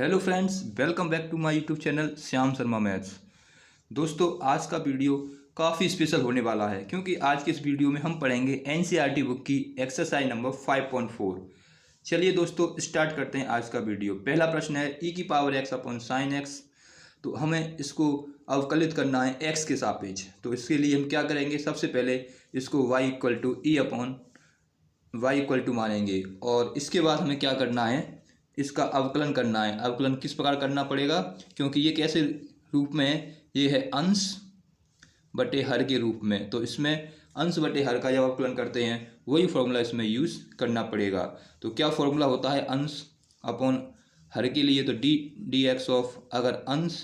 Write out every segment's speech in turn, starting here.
Hello friends, welcome back to my YouTube channel Shyam Sharma maths. दोस्तों, आज का वीडियो काफ़ी स्पेशल होने वाला है क्योंकि आज के इस वीडियो में हम पढ़ेंगे एनसीईआरटी बुक की एक्सरसाइज नंबर 5.4। चलिए दोस्तों, स्टार्ट करते हैं आज का वीडियो। पहला प्रश्न है ई की power x upon sine x. तो हमें इसको अवकलित करना है एक्स के सापेक्ष। तो इसके लिए हम क्या करेंगे, सबसे पहले इसको y equal to e upon y equal to मानेंगे और इसके बाद हमें क्या करना है, इसका अवकलन करना है। अवकलन किस प्रकार करना पड़ेगा, क्योंकि ये कैसे रूप में है, ये है अंश बटे हर के रूप में। तो इसमें अंश बटे हर का जब अवकलन करते हैं वही फॉर्मूला इसमें यूज़ करना पड़ेगा। तो क्या फॉर्मूला होता है अंश अपॉन हर के लिए, तो डी एक्स ऑफ, अगर अंश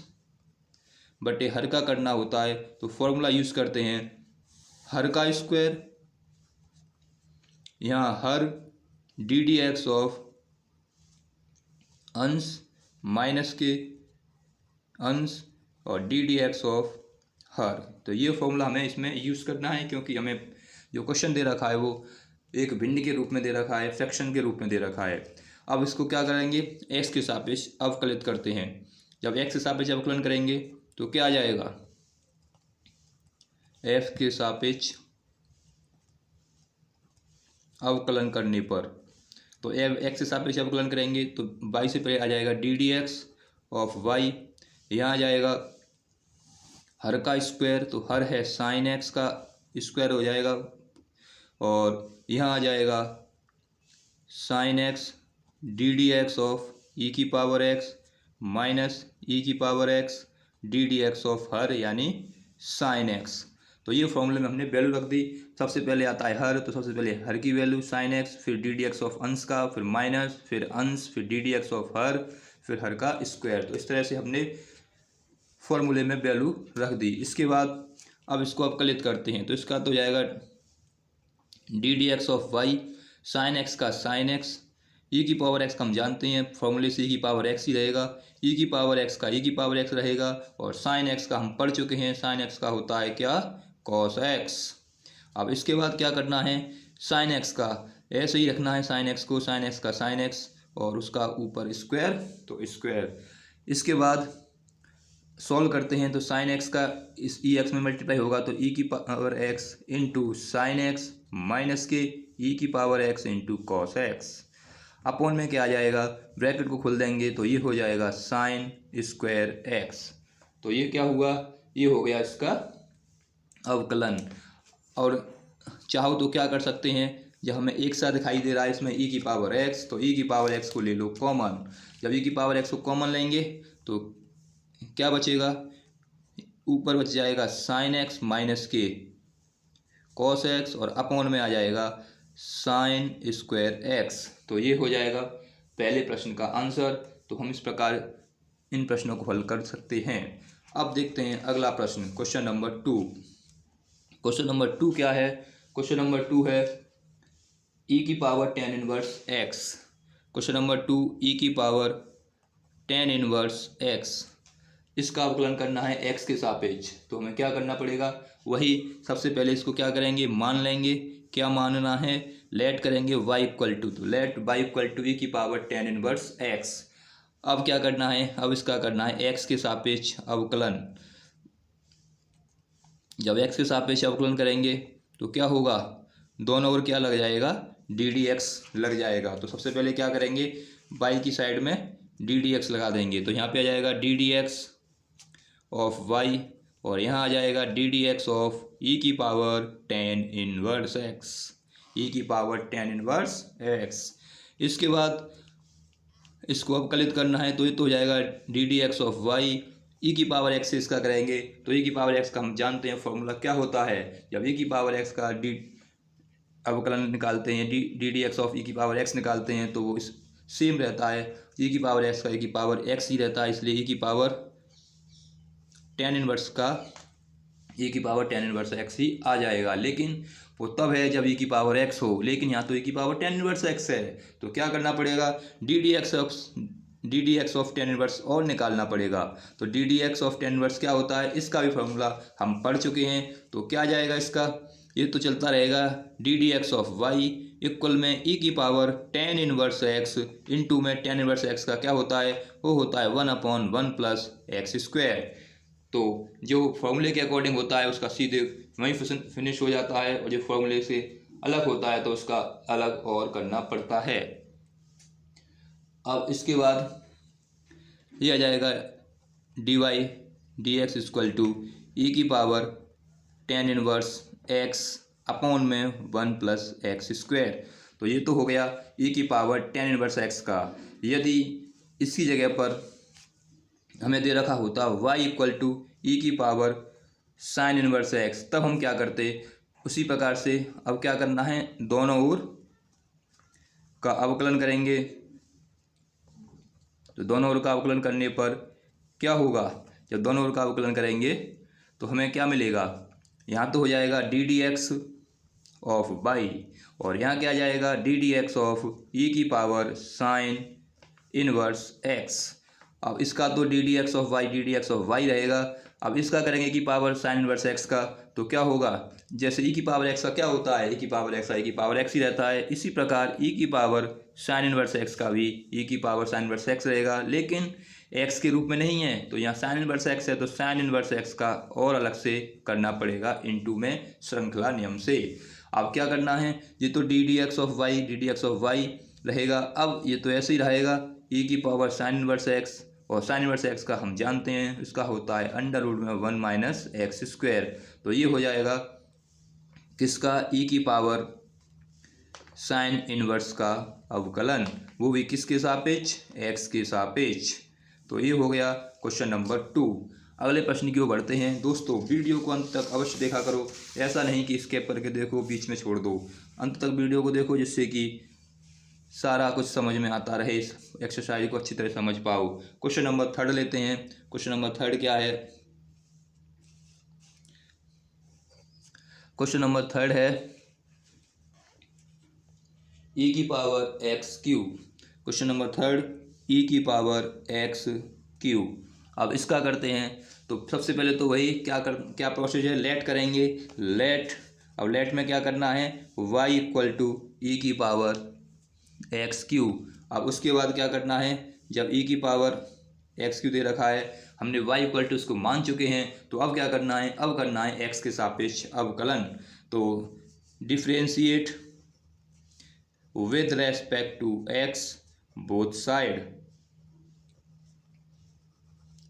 बटे हर का करना होता है तो फॉर्मूला यूज़ करते हैं हर का स्क्वायर, यहाँ हर डी डी एक्स ऑफ अंश माइनस के अंश और डी डी एक्स ऑफ हर। तो ये फॉर्मूला हमें इसमें यूज़ करना है क्योंकि हमें जो क्वेश्चन दे रखा है वो एक भिन्न के रूप में दे रखा है, फ्रैक्शन के रूप में दे रखा है। अब इसको क्या करेंगे, एक्स के सापेक्ष अवकलित करते हैं। जब एक्स के सापेक्ष अवकलन करेंगे तो क्या आ जाएगा, एफ के सापेक्ष अवकलन करने पर, तो एक्स के सापेक्ष अवकलन करेंगे तो वाई से पहले आ जाएगा d d x of y, यहाँ आ जाएगा हर का स्क्वायर, तो हर है साइन एक्स का स्क्वायर हो जाएगा, और यहाँ आ जाएगा sine x d d x of e की पावर एक्स माइनस ई की power x d d x of हर यानी साइन एक्स। तो ये फॉर्मूले में हमने वैल्यू रख दी। सबसे पहले आता है हर, तो सबसे पहले हर की वैल्यू साइन एक्स, फिर डी डी एक्स ऑफ अंश का, फिर माइनस, फिर अंश, फिर डी डी एक्स ऑफ हर, फिर हर का स्क्वायर। तो इस तरह से हमने फॉर्मूले में वैल्यू रख दी। इसके बाद अब इसको अवकलित करते हैं तो इसका तो जाएगा d d x of y, sine x का साइन एक्स, ई की पावर एक्स का हम जानते हैं फॉर्मूले से ई की पावर एक्स ही रहेगा, ई की पावर एक्स का ई की पावर एक्स रहेगा, और साइन एक्स का हम पढ़ चुके हैं, साइन एक्स का होता है क्या, कॉस एक्स। अब इसके बाद क्या करना है, साइन एक्स का ऐसे ही रखना है, साइन एक्स को साइन एक्स का साइन एक्स और उसका ऊपर स्क्वायर, तो स्क्वायर। इसके बाद सॉल्व करते हैं तो साइन एक्स का इस ई एक्स में मल्टीप्लाई होगा तो ई की power x into sine x minus के ई की power x into cos x, upon में क्या आ जाएगा, ब्रैकेट को खोल देंगे तो ये हो जाएगा साइन स्क्वायर एक्स। तो ये क्या हुआ, ये हो गया इसका अवकलन। और चाहो तो क्या कर सकते हैं, जब हमें एक साथ दिखाई दे रहा है इसमें ई की पावर एक्स, तो ई की पावर एक्स को ले लो कॉमन। जब ई की पावर एक्स को कॉमन लेंगे तो क्या बचेगा, ऊपर बच जाएगा साइन एक्स माइनस के कॉस एक्स और अपॉन में आ जाएगा साइन स्क्वायर एक्स। तो ये हो जाएगा पहले प्रश्न का आंसर। तो हम इस प्रकार इन प्रश्नों को हल कर सकते हैं। अब देखते हैं अगला प्रश्न, क्वेश्चन नंबर 2। क्वेश्चन नंबर 2 क्या है, क्वेश्चन नंबर 2 है ई की power tan inverse x. Question number 2 ई की पावर टेन इनवर्स एक्स, इसका अवकलन करना है एक्स के सापेक्ष। तो हमें क्या करना पड़ेगा, वही सबसे पहले इसको क्या करेंगे, मान लेंगे। क्या मानना है, लेट करेंगे y इक्वल टू, तो late y equal to e की पावर टेन इनवर्स एक्स। अब क्या करना है, अब इसका करना है एक्स के सापेक्ष अवकलन। जब एक्स के सापेक्ष अवकलन करेंगे तो क्या होगा, दोनों ओर क्या लग जाएगा, डी डी एक्स लग जाएगा। तो सबसे पहले क्या करेंगे, y की साइड में डी डी एक्स लगा देंगे, तो यहाँ पे आ जाएगा d d x of y और यहाँ आ जाएगा d d x of e की power tan inverse x, e की पावर टेन इनवर्स एक्स। इसके बाद इसको अवकलित करना है तो ये तो हो जाएगा d d x of y, e की पावर एक्स से इसका करेंगे तो ई की पावर एक्स का हम जानते हैं फॉर्मूला क्या होता है। जब ई की पावर एक्स का डी अवकलन निकालते हैं, D d x of e की पावर एक्स निकालते हैं तो वो सेम रहता है, ई की पावर एक्स का ई की पावर एक्स ही रहता है, इसलिए ई की पावर टेन इनवर्स का ई की पावर टेन इनवर्स एक्स ही आ जाएगा। लेकिन वो तब है जब ई की पावर एक्स हो, लेकिन यहाँ तो ई की पावर टेन इनवर्स एक्स है। तो क्या करना पड़ेगा, D d x of tan inverse और निकालना पड़ेगा। तो d d x of tan inverse क्या होता है, इसका भी फॉर्मूला हम पढ़ चुके हैं। तो क्या आ जाएगा इसका, ये तो चलता रहेगा d d x of y equal में ई की power tan inverse x into में टेन इनवर्स एक्स का क्या होता है, वो होता है 1/1 प्लस एक्स स्क्वायर। तो जो फॉर्मूले के अकॉर्डिंग होता है उसका सीधे वहीं फिनिश हो जाता है, और जो फॉर्मूले से अलग होता है तो उसका अलग और करना पड़ता है। अब इसके बाद ये आ जाएगा d y d x equal to e की power tan inverse x upon में 1 प्लस एक्स स्क्वायर। तो ये तो हो गया ई की पावर टेन इनवर्स एक्स का। यदि इसकी जगह पर हमें दे रखा होता y इक्वल टू ई की पावर साइन इनवर्स एक्स, तब हम क्या करते, उसी प्रकार से अब क्या करना है, दोनों ओर का अवकलन करेंगे। तो दोनों ओर का अवकलन करने पर क्या होगा, जब दोनों ओर का अवकलन करेंगे तो हमें क्या मिलेगा, यहाँ तो हो जाएगा d d x of y, और यहाँ क्या जाएगा d d x of e की पावर साइन इनवर्स एक्स। अब इसका तो d d x of y रहेगा। अब इसका करेंगे की पावर साइन इनवर्स एक्स का, तो क्या होगा, जैसे ई की पावर एक्स का क्या होता है, ई की पावर एक्स ही रहता है, इसी प्रकार ई की पावर साइन इनवर्स एक्स का भी ई की पावर साइन इनवर्स एक्स रहेगा, लेकिन एक्स के रूप में नहीं है। तो यहाँ साइन इनवर्स एक्स है तो साइन इनवर्स एक्स का और अलग से करना पड़ेगा इनटू में श्रृंखला नियम से। अब क्या करना है, ये तो d d x of y रहेगा। अब ये तो ऐसे ही रहेगा, ई की पावर साइन इनवर्स एक्स, और साइन इनवर्स एक्स का हम जानते हैं इसका होता है अंडर रूट में 1 माइनस एक्स स्क्वायर। तो ये हो जाएगा किसका, ई की पावर साइन इनवर्स का अवकलन, वो भी किसके सापेक्ष, एक्स के सापेक्ष। तो ये हो गया क्वेश्चन नंबर 2। अगले प्रश्न की ओर बढ़ते हैं। दोस्तों वीडियो को अंत तक अवश्य देखा करो, ऐसा नहीं कि स्किप करके देखो बीच में छोड़ दो, अंत तक वीडियो को देखो जिससे कि सारा कुछ समझ में आता रहे, इस एक्सरसाइज को अच्छी तरह समझ पाओ। क्वेश्चन नंबर 3 लेते हैं। क्वेश्चन नंबर 3 क्या है, क्वेश्चन नंबर 3 है ई की power x cube. Question number 3 ई की पावर एक्स क्यूब। अब इसका करते हैं, तो सबसे पहले तो वही क्या प्रोसेस है, लेट करेंगे, लेट। अब लेट में क्या करना है, y इक्वल टू ई की पावर एक्स क्यूब। अब उसके बाद क्या करना है, जब ई की पावर एक्स क्यूब दे रखा है, हमने y इक्वल टू उसको मान चुके हैं, तो अब क्या करना है, अब करना है एक्स के सापेक्ष अवकलन। तो differentiate with respect to x both side.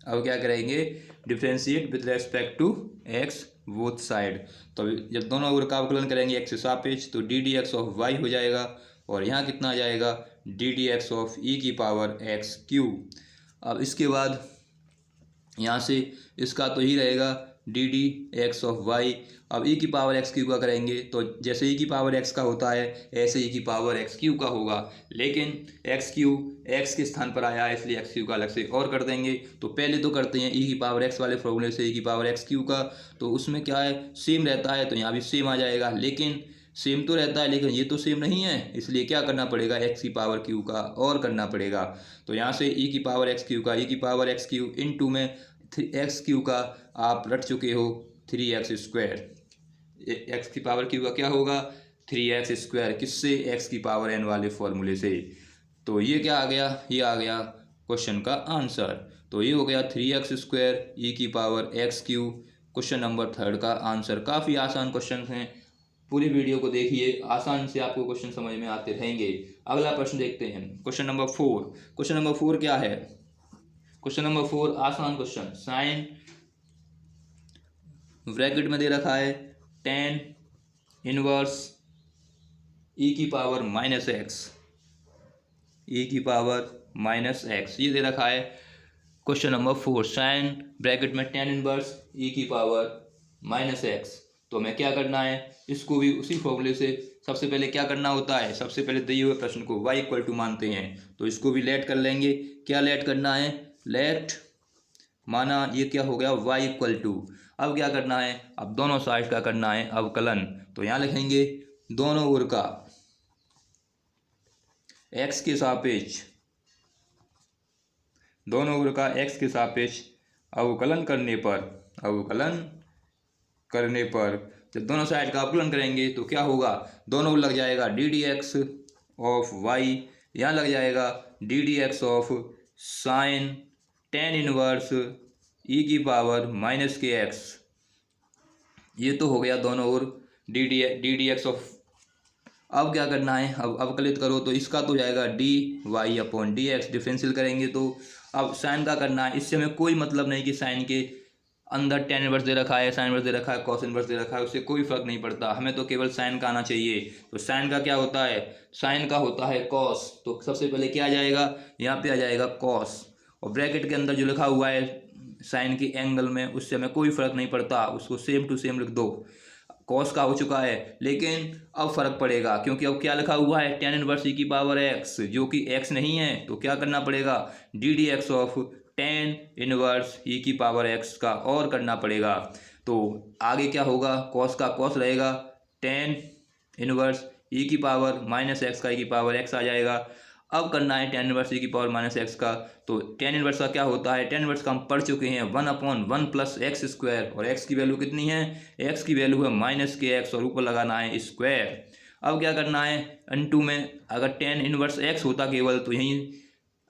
अब क्या करेंगे, differentiate with respect to x both side. तो जब दोनों ओर का अवकलन करेंगे एक्स के सापेक्ष, तो d d x of y हो जाएगा, और यहाँ कितना आ जाएगा, d d x of e की पावर एक्स क्यूब। अब इसके बाद यहाँ से इसका तो ही रहेगा d d x of y. अब ई की पावर एक्स क्यूब का करेंगे, तो जैसे ई की पावर एक्स का होता है ऐसे ई की पावर एक्स क्यूब का होगा, लेकिन एक्स क्यूब एक्स के स्थान पर आया है इसलिए एक्स क्यूब का अलग से और कर देंगे। तो पहले तो करते हैं ई की पावर एक्स वाले फॉर्मूले से ई की पावर एक्स क्यूब का, तो उसमें क्या है, सेम रहता है, तो यहाँ भी सेम आ जाएगा, लेकिन सेम तो रहता है लेकिन ये तो सेम नहीं है, इसलिए क्या करना पड़ेगा, एक्स की पावर क्यू का और करना पड़ेगा। तो यहाँ से ई की पावर एक्स क्यू का ई की पावर एक्स क्यू इनटू में एक्स क्यू का आप रट चुके हो 3x स्क्वायर। एक्स की पावर क्यू का क्या होगा, 3x स्क्वायर, किससे, एक्स की पावर एन वाले फॉर्मूले से। तो ये क्या आ गया, ये आ गया क्वेश्चन का आंसर। तो ये हो गया 3x स्क्वायर ई की power x Q, question number 3 का आंसर। काफ़ी आसान क्वेश्चन हैं, पूरी वीडियो को देखिए, आसान से आपको क्वेश्चन समझ में आते रहेंगे। अगला प्रश्न देखते हैं, क्वेश्चन नंबर 4। क्वेश्चन नंबर 4 क्या है, क्वेश्चन नंबर 4 आसान क्वेश्चन, साइन ब्रैकेट में दे रखा है टेन इनवर्स ई की पावर माइनस एक्स, ई की पावर माइनस एक्स, ये दे रखा है क्वेश्चन नंबर 4। साइन ब्रैकेट में टेन इनवर्स ई की पावर माइनस एक्स। तो हमें क्या करना है, इसको भी उसी फॉर्मूले से सबसे पहले क्या करना होता है, सबसे पहले दिए हुए प्रश्न को y इक्वल टू मानते हैं, तो इसको भी लेट कर लेंगे। क्या लेट करना है, लेट माना ये क्या हो गया y इक्वल टू, अब क्या करना है, अब दोनों साइड का करना है अवकलन। तो यहाँ लिखेंगे दोनों ओर का x के सापेक्ष, दोनों ओर का x के सापेक्ष अवकलन करने पर जब दोनों साइड का अवकलन करेंगे तो क्या होगा, दोनों को लग जाएगा d d x of y, यहाँ लग जाएगा d d x of sine tan inverse e की पावर माइनस के एक्स। ये तो हो गया दोनों ओर डी डी एक्स ऑफ। अब क्या करना है, अब अवकलित करो तो इसका तो जाएगा d y upon d x, differential करेंगे तो अब साइन का करना है। इससे हमें कोई मतलब नहीं कि साइन के अंदर टेन इनवर्स दे रखा है, साइन इनवर्स दे रखा है, कॉस इनवर्स दे रखा है, उससे कोई फर्क नहीं पड़ता, हमें तो केवल साइन का आना चाहिए। तो साइन का क्या होता है, साइन का होता है कॉस। तो सबसे पहले क्या आ जाएगा, यहाँ पे आ जाएगा कॉस, और ब्रैकेट के अंदर जो लिखा हुआ है साइन के एंगल में, उससे हमें कोई फर्क नहीं पड़ता, उसको सेम टू सेम लिख दो। कॉस का हो चुका है, लेकिन अब फर्क पड़ेगा क्योंकि अब क्या लिखा हुआ है टेन इनवर्स ई की पावर एक्स, जो कि एक्स नहीं है। तो क्या करना पड़ेगा, D d x of ten inverse e की पावर एक्स का और करना पड़ेगा। तो आगे क्या होगा, कॉस का कॉस रहेगा, टेन इनवर्स ई की पावर माइनस एक्स का ई की पावर एक्स आ जाएगा। अब करना है टेन इनवर्स ई की पावर माइनस एक्स का। तो टेन इनवर्स का क्या होता है, टेन इनवर्स का हम पढ़ चुके हैं, one upon one plus x square, और एक्स की वैल्यू कितनी है, एक्स की वैल्यू है माइनस के एक्स, और ऊपर लगाना है स्क्वायर। अब क्या करना है, इनटू में अगर टेन इनवर्स एक्स होता केवल तो यहीं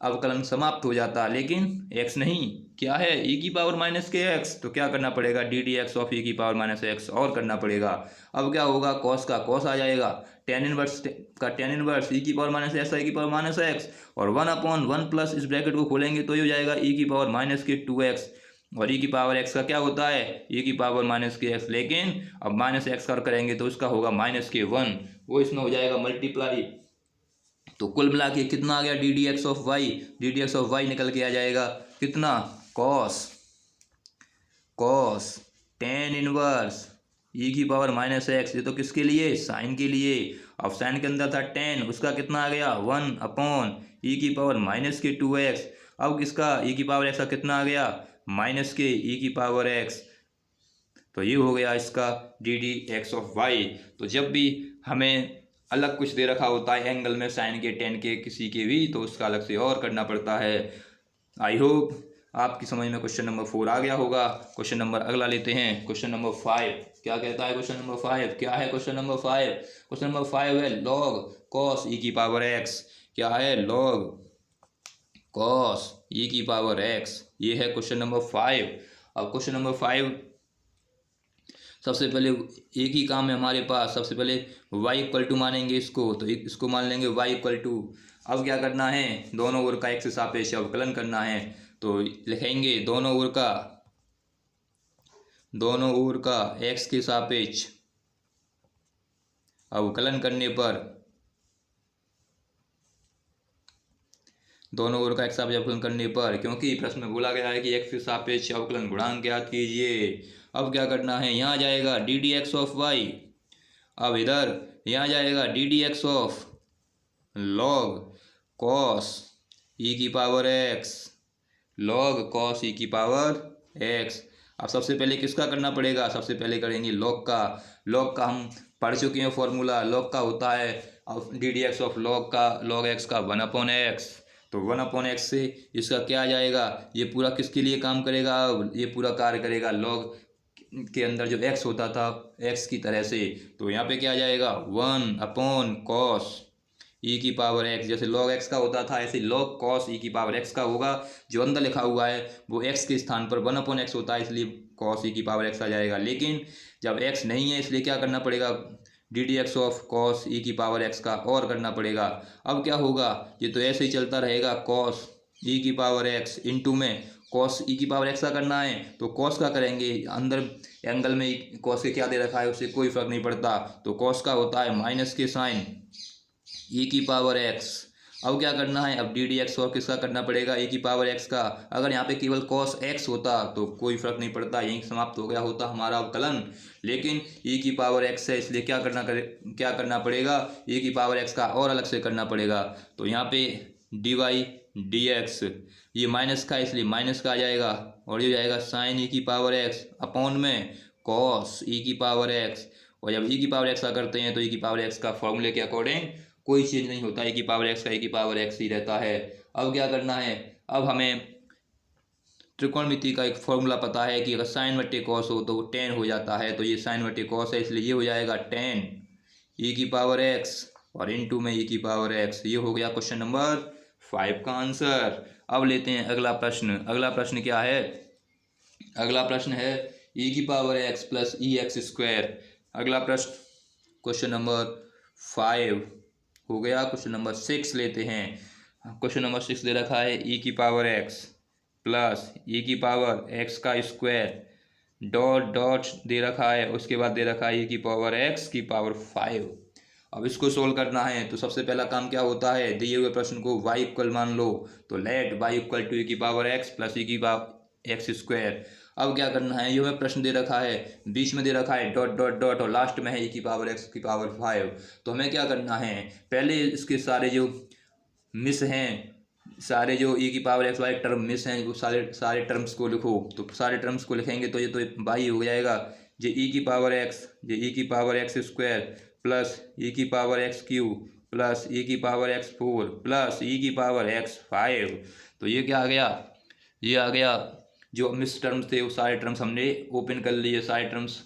अवकलन समाप्त हो जाता, लेकिन एक्स नहीं, क्या है ई की पावर माइनस के एक्स। तो क्या करना पड़ेगा, D d x of e की पावर माइनस एक्स और करना पड़ेगा। अब क्या होगा, कॉस का कॉस आ जाएगा, टेन इनवर्स का टेन इनवर्स ई की पावर माइनस एक्स ई की पावर माइनस एक्स, और वन अपॉन वन प्लस इस ब्रैकेट को खोलेंगे तो ये हो जाएगा ई की पावर माइनस के टू एक्स, और ई की पावर एक्स का क्या होता है ई की पावर माइनस के एक्स, लेकिन अब माइनस एक्स कर करेंगे तो उसका होगा माइनस के वन, वो इसमें हो जाएगा मल्टीप्लाई। तो कुल मिला के कितना आ गया, d d x of y, d d x of y निकल के आ जाएगा कितना, cos cos tan inverse e की पावर माइनस एक्स, ये तो किसके लिए, साइन के लिए। अब साइन के अंदर था टेन, उसका कितना आ गया, वन अपॉन ई की पावर माइनस के टू एक्स। अब किसका ई की पावर एक्स का कितना आ गया, माइनस के ई की पावर एक्स। तो ये हो गया इसका d d x of y. तो जब भी हमें अलग कुछ दे रखा होता है एंगल में, साइन के, टेन के, किसी के भी, तो उसका अलग से और करना पड़ता है। आई होप आपकी समझ में क्वेश्चन नंबर 4 आ गया होगा। क्वेश्चन नंबर अगला लेते हैं, क्वेश्चन नंबर 5 क्या कहता है, क्वेश्चन नंबर 5 क्या है, क्वेश्चन नंबर 5, क्वेश्चन नंबर 5 है लॉग कॉस ई की पावर एक्स। क्या है, लॉग कॉस ई की पावर एक्स, ये है क्वेश्चन नंबर 5। अब क्वेश्चन नंबर 5 सबसे पहले एक ही काम है हमारे पास, सबसे पहले y इक्वल टू मानेंगे इसको, तो इसको मान लेंगे y इक्वल टू। अब क्या करना है, दोनों ओर का x के सापेक्ष अवकलन करना है। तो लिखेंगे दोनों ओर का x के सापेक्ष अवकलन करने पर, दोनों ओर का x सापेक्ष अवकलन करने पर, क्योंकि प्रश्न में बोला गया है कि x के सापेक्ष अवकलन गुणांक ज्ञात कीजिए। अब क्या करना है, यहाँ जाएगा d d x of y, अब इधर यहाँ जाएगा d d x of log cos e की power x, log cos e की पावर एक्स। अब सबसे पहले किसका करना पड़ेगा, सबसे पहले करेंगे लॉग का। लॉग का हम पढ़ चुके हैं फॉर्मूला, लॉग का होता है d d x of log का, लॉग एक्स का वन अपॉन एक्स। तो वन अपॉन एक्स से इसका क्या आ जाएगा, ये पूरा किसके लिए काम करेगा, अब ये पूरा कार्य करेगा लॉग के अंदर जो x होता था x की तरह से। तो यहाँ पे क्या आ जाएगा, वन अपॉन कॉस ई की पावर x, जैसे log x का होता था ऐसे log cos ई की पावर x का होगा। जो अंदर लिखा हुआ है वो x के स्थान पर वन अपॉन एक्स होता है, इसलिए cos ई की पावर x आ जाएगा। लेकिन जब x नहीं है इसलिए क्या करना पड़ेगा, D d x of cos e की पावर x का और करना पड़ेगा। अब क्या होगा, ये तो ऐसे ही चलता रहेगा, कॉस ई की पावर x इंटू में कॉस ई की पावर एक्स का करना है। तो कॉस का करेंगे, अंदर एंगल में कॉस के क्या दे रखा है उससे कोई फर्क नहीं पड़ता। तो कॉस का होता है माइनस के साइन ई की पावर एक्स। अब क्या करना है, अब डी डी एक्स और किसका करना पड़ेगा, ए की पावर एक्स का। अगर यहाँ पे केवल कॉस एक्स होता तो कोई फर्क नहीं पड़ता, यहीं समाप्त हो गया होता हमारा अवकलन। लेकिन ई की पावर एक्स है इसलिए क्या करना पड़ेगा, ए की पावर एक्स का और अलग से करना पड़ेगा। तो यहाँ पे डी वाई डी एक्स, ये माइनस का इसलिए माइनस का आ जाएगा, और ये जाएगा साइन ई की पावर एक्स अपॉन में कॉस ई की पावर एक्स। और जब ई की पावर एक्स का करते हैं तो ई की पावर एक्स का फॉर्मूले के अकॉर्डिंग कोई चेंज नहीं होता, ए की पावर एक्स का ए की पावर एक्स ही रहता है। अब क्या करना है, अब हमें त्रिकोणमिति का एक फॉर्मूला पता है कि अगर साइन बटे कॉस हो तो वो टेन हो जाता है, तो ये साइन बटे कॉस है, इसलिए ये हो जाएगा टेन ई की पावर एक्स और इनटू में ई की पावर एक्स। ये हो गया क्वेश्चन नंबर 5 का आंसर। अब लेते हैं अगला प्रश्न। अगला प्रश्न क्या है? अगला प्रश्न है ई की पावर एक्स प्लस ई एक्स स्क्वायर। अगला प्रश्न क्वेश्चन नंबर 5 हो गया। क्वेश्चन नंबर 6 लेते हैं। क्वेश्चन नंबर 6 दे रखा है ई की पावर एक्स प्लस ई की पावर एक्स का स्क्वायर डॉट डॉट दे रखा है, उसके बाद दे रखा है ई की पावर एक्स की पावर 5। अब इसको सोल्व करना है तो सबसे पहला काम क्या होता है, दिए हुए प्रश्न को y इक्वल मान लो, तो late y equal to e की पावर एक्स प्लस ई की पावर एक्स स्क्वायर। अब क्या करना है, ये हमें प्रश्न दे रखा है, बीच में दे रखा है डॉट डॉट डॉट और लास्ट में है ई की पावर एक्स की पावर 5। तो हमें क्या करना है, पहले इसके सारे जो मिस हैं, सारे जो ई की पावर एक्स वाले टर्म मिस हैं, वो सारे सारे टर्म्स को लिखो। तो सारे टर्म्स को लिखेंगे तो ये तो बाई हो जाएगा, ये ई की पावर एक्स, ये ई की पावर एक्स स्क्वायर प्लस ई की पावर एक्स क्यू प्लस ई की पावर एक्स 4 प्लस ई की पावर एक्स 5। तो ये क्या आ गया, ये आ गया जो मिस टर्म्स थे वो सारे टर्म्स हमने ओपन कर लिए, सारे टर्म्स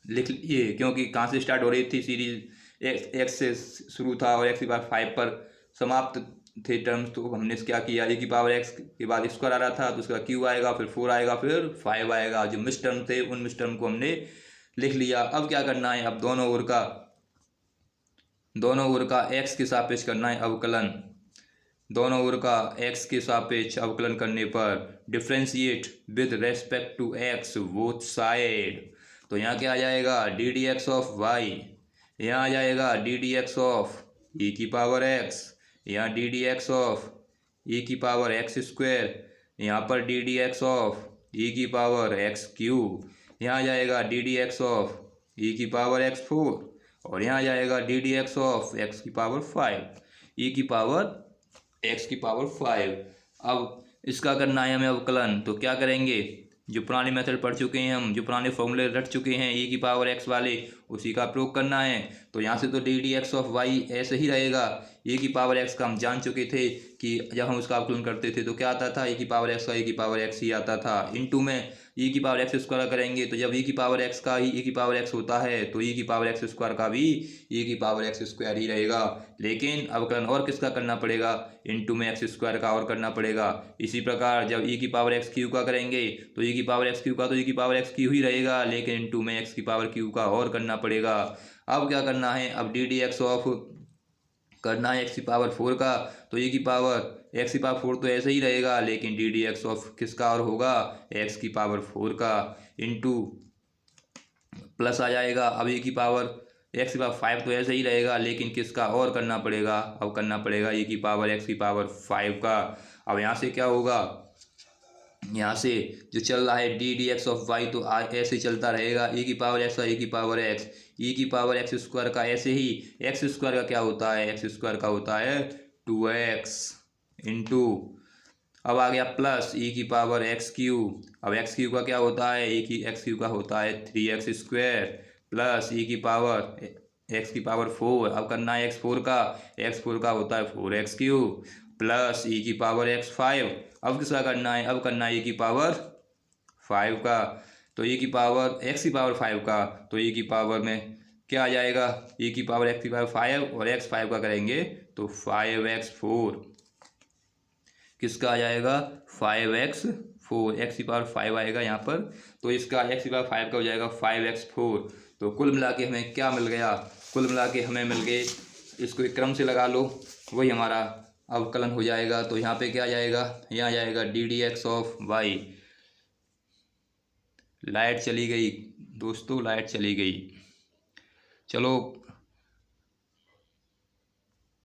लिख लिए, क्योंकि कहाँ से स्टार्ट हो रही थी सीरीज, एक्स से शुरू था और एक्स की पावर 5 पर समाप्त थे टर्म्स। तो हमने क्या किया, ए की पावर एक्स के बाद स्क्वायर आ रहा था, तो उसका क्यू आएगा, फिर 4 आएगा, फिर 5 आएगा। जो मिस टर्म थे उन मिस टर्म को हमने लिख लिया। अब क्या करना है, अब दोनों ओर का एक्स के सापेक्ष करना है अवकलन। दोनों ओर का एक्स के सापेक्ष अवकलन करने पर differentiate with respect to x both side. तो यहाँ क्या आ जाएगा, d d x of y, यहाँ आ जाएगा d d x of e की पावर एक्स, यहाँ d d x of e की पावर एक्स स्क्वायर, यहाँ पर d d x of e की पावर एक्स क्यूब, यहाँ जाएगा d d x of e की पावर एक्स 4 और यहाँ जाएगा d d x of x की पावर 5 ई की पावर एक्स की पावर 5। अब इसका करना है हमें अवकलन, तो क्या करेंगे, जो पुराने मेथड पढ़ चुके हैं हम, जो पुराने फॉर्मूले रट चुके हैं ई की पावर एक्स वाले, उसी का प्रयोग करना है। तो यहाँ से तो d d x of y ऐसे ही रहेगा। ए की पावर एक्स का हम जान चुके थे कि जब हम उसका अवकलन करते थे तो क्या आता था, ए की पावर एक्स का ए की पावर एक्स ही आता था। इनटू में ई की पावर एक्स स्क्वायर करेंगे, तो जब ई की पावर एक्स का ही ई की पावर एक्स होता है तो ई की पावर एक्स स्क्वायर का भी ई की पावर एक्स स्क्वायर ही रहेगा। लेकिन अवकलन और किसका करना पड़ेगा, इनटू में एक्स स्क्वायर का और करना पड़ेगा। इसी प्रकार जब ई की पावर एक्स क्यू का करेंगे तो ई की पावर एक्स क्यू का तो ई की पावर एक्स क्यू ही रहेगा, लेकिन इनटू में एक्स की पावर क्यू का और करना पड़ेगा। अब क्या करना है, अब डी डी एक्स ऑफ करना है एक्स की पावर 4 का, तो ई की पावर एक्स की पावर 4 तो ऐसे ही रहेगा, लेकिन डी डी एक्स ऑफ किसका और होगा, एक्स की पावर 4 का, इनटू प्लस आ जाएगा। अब ई की पावर एक्स की पावर 5 तो ऐसे ही रहेगा, लेकिन किसका और करना पड़ेगा, अब करना पड़ेगा ई की पावर एक्स की पावर 5 का। अब यहाँ से क्या होगा, यहाँ से जो चल रहा है d d x of y तो ऐसे ही चलता रहेगा, ई की पावर एक्स और ई की पावर एक्स, ई की पावर एक्स स्क्वायर का ऐसे ही, एक्स स्क्वायर का क्या होता है, एक्स स्क्वायर का होता है 2x इंटू, अब आ गया प्लस ई की पावर एक्स क्यू। अब एक्स क्यू का क्या होता है, ई की एक्स क्यू का होता है 3x स्क्वायर प्लस ई की पावर एक्स की पावर 4। अब करना है x4 का, x4 का होता है 4x क्यूब प्लस ई की पावर x5। अब किसका करना है, अब करना है ई की पावर 5 का, तो ई की पावर एक्स की पावर 5 का, तो ई की पावर में क्या आ जाएगा, ई की पावर एक्स की पावर 5 और x5 का करेंगे तो 5x4, किसका आ जाएगा 5x4, एक्स की पावर 5 आएगा यहाँ पर, तो इसका एक्स की पावर 5 का हो जाएगा 5x4। तो कुल मिला के हमें क्या मिल गया, कुल मिला के हमें मिल गए, इसको एक क्रम से लगा लो, वही हमारा अवकलन हो जाएगा। तो यहाँ पे क्या जाएगा, यहाँ जाएगा d d x of y. Light चली गई दोस्तों, लाइट चली गई। चलो